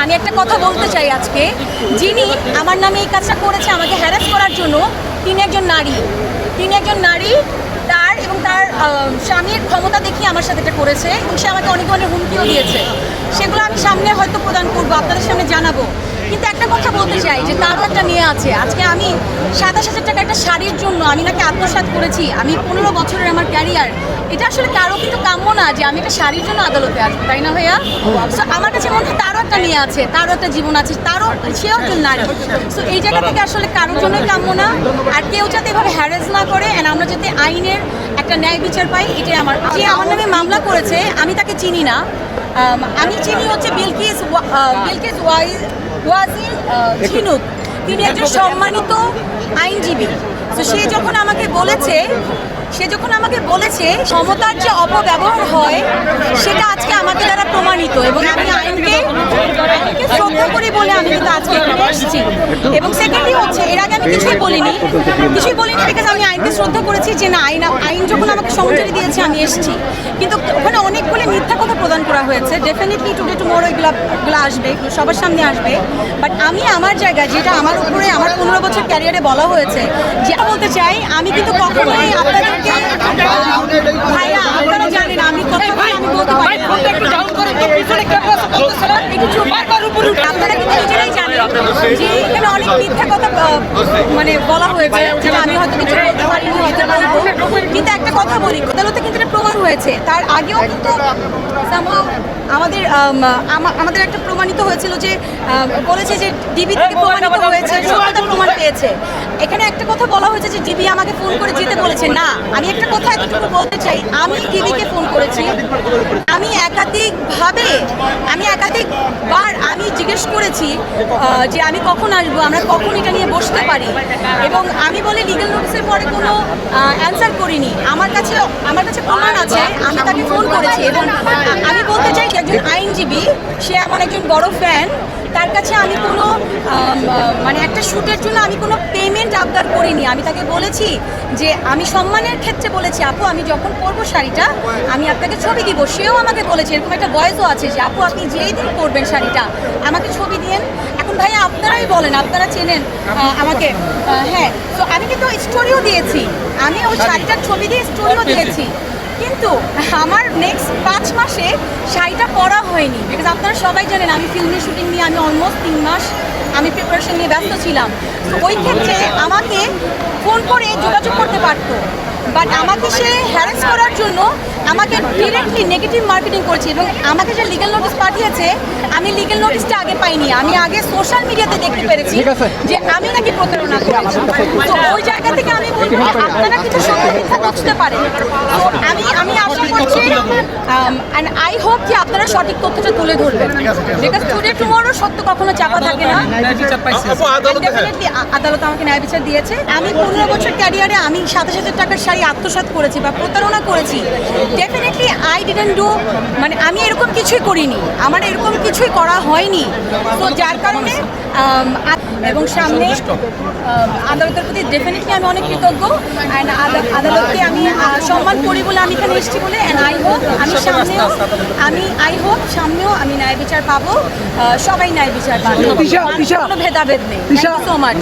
আমি একটা কথা বলতে চাই আজকে, যিনি আমার নামে এই কাজটা করেছে আমাকে হ্যারাস করার জন্য, তিনি একজন নারী তার এবং তার স্বামীর ক্ষমতা দেখিয়ে আমার সাথে এটা করেছে এবং সে আমাকে অনেক ধরনের হুমকিও দিয়েছে। সেগুলো আমি সামনে হয়তো প্রদান করবো, আপনাদের সামনে জানাবো। কিন্তু একটা কথা বলতে চাই যে তার একটা মেয়ে আছে। আজকে আমি 27,000 টাকা একটা শাড়ির জন্য আমি নাকি আত্মসাৎ করেছি, আমি 15 বছরের আমার ক্যারিয়ার, এটা আসলে কারো কিন্তু কাম্য না যে আমি একটা শাড়ির জন্য আদালতে আসবো, তাই না ভাইয়া? সো আমার কাছে মনে হয় তারও একটা মেয়ে আছে, তারও একটা জীবন আছে, সেও একজন নারী। সো এই জায়গা থেকে আসলে কারোর জন্যই কাম্য না, আর কেউ যাতে এভাবে হ্যারেস না করে, অ্যান্ড আমরা যাতে আইনের একটা ন্যায় বিচার পাই, এটাই যে আমার নামে মামলা করেছে আমি তাকে চিনি না। আমি চিনি হচ্ছে বিলকিস ওয়াজিল ঝিনুক, তিনি একজন সম্মানিত আইনজীবী। তো সে যখন আমাকে বলেছে ক্ষমতার যে অপব্যবহার হয় সেটা আজকে আমাকে দ্বারা প্রমাণিত, এবং আমি আইনকে শ্রদ্ধা করি বলে আমি কিন্তু আজকে এখানে এসেছি। এবং সেকেন্ডলি হচ্ছে, এর আগে আমি কিছুই বলিনি বিকজ আমি আইনকে শ্রদ্ধা করেছি যে না, আইন যখন আমাকে সমঝারি দিয়েছে আমি এসেছি। কিন্তু ওখানে অনেকগুলো মিথ্যা কথা প্রদান করা হয়েছে। ডেফিনেটলি টুডে টুমোরো এগুলো আসবে, সবার সামনে আসবে। বাট আমি আমার জায়গায়, যেটা আমার উপরে আমার 15 বছর ক্যারিয়ারে বলা হয়েছে, যেটা বলতে চাই, আমি কিন্তু কখনোই আপনাদেরকে, ভাইয়া আপনারা জানেন আমি কথা বলি, আমি বলতে পারি না। আপনারা কিন্তু নিজেরাই জানেন যে এখানে অনেক মিথ্যা কথা মানে বলা হয়েছে, যেটা আমি হয়তো কিছু বলতে পারিনি, হয়তো বলবো। কিন্তু একটা কথা বলি, আদালতে কিন্তু এটা প্রমাণ হয়েছে। তার আগেও কিন্তু আমাদের একটা প্রমাণিত হয়েছিল যে বলেছে যে ডিবি থেকে প্রমাণিত হয়েছে, সত্যতা প্রমাণ পেয়েছে। এখানে একটা কথা বলা হয়েছে যে ডিবি আমাকে ফোন করে যেতে বলেছে। না, আমি একটা কথা এতটুকু বলতে চাই, আমি ডিবিকে ফোন করেছি, আমি একাধিকবার আমি জিজ্ঞেস করেছি যে আমি কখন আসবো, আমরা কখন এটা নিয়ে বসতে পারি, এবং আমি বলে লিগ্যাল নোটিসের পরে কোনো অ্যান্সার করিনি। আমার কাছে প্রমাণ আছে, আমি তাকে ফোন করেছি। এবং আমি বলতে চাই যে একজন আইনজীবী, সে আমার একজন বড় ফ্যান, তার কাছে আমি কোনো মানে একটা শ্যুটের জন্য আমি কোনো পেমেন্ট আবদার করিনি। আমি তাকে বলেছি যে আমি সম্মানের ক্ষেত্রে বলেছি, আপু আমি যখন পরবো শাড়িটা আমি আপনাকে ছবি দিব। সেও আমাকে বলেছে, এরকম একটা ভয়েসও আছে যে আপু আপনি যেই দিন পরবেন শাড়িটা আমাকে ছবি দিয়েন। এখন ভাইয়া আপনারাই বলেন, আপনারা চেনেন আমাকে। হ্যাঁ, তো আমি কিন্তু স্টোরিও দিয়েছি, আমি ওই শাড়িটার ছবি দিয়ে স্টোরিও দিয়েছি। কিন্তু আমার নেক্সট 5 মাসে শাড়িটা পরা হয়নি, বিকজ আপনারা সবাই জানেন আমি ফিল্মের শুটিং নিয়ে আমি অলমোস্ট 3 মাস আমি প্রিপারেশন নিয়ে ব্যস্ত ছিলাম। তো ওই ক্ষেত্রে আমাকে ফোন করে যোগাযোগ করতে পারতো, বাট আমাকে সে হ্যারাস করার জন্য আমাকে ডিরেক্টলি নেগেটিভ মার্কেটিং করেছে। এবং আমাকে যে লিগ্যাল নোটিস পাঠিয়েছে, আমি লিগ্যাল নোটিসটা আগে পাইনি, আমি আগে সোশ্যাল মিডিয়াতে দেখতে পেরেছি যে আমি নাকি প্রতারণা করেছি। তো ওই জায়গা থেকে আমি বলবো আপনারা কিছু সত্য মিথ্যা বুঝতে পারেন। তো আমি আশা করছি অ্যান্ড আই হোপ যে আপনারা সঠিক তথ্যটা তুলে ধরবেন, বিকজ টুডে টুমোরো সত্য কখনো চাপা থাকে না। ডেফিনেটলি আদালত আমাকে ন্যায় বিচার দিয়েছে। আমি 15 বছর ক্যারিয়ারে আমি 27,000 টাকার শাড়ি আত্মসাৎ করেছি বা প্রতারণা করেছি। ডেফিনেটলি আই ডিডন্ট ডু, মানে আমি এরকম কিছুই করিনি, আমার এরকম কিছুই করা হয়নি। তো যার কারণে এবং সামনে আদালতের প্রতি ডেফিনেটলি আমি অনেক কৃতজ্ঞ, অ্যান্ড আদালতকে আমি সম্মান করি বলে আমি এখানে এসেছি বলে, অ্যান্ড আই হোপ সামনেও আমি ন্যায় বিচার পাবো, সবাই ন্যায় বিচার পাবো, কোনো ভেদাভেদ নেই। Thank you so much.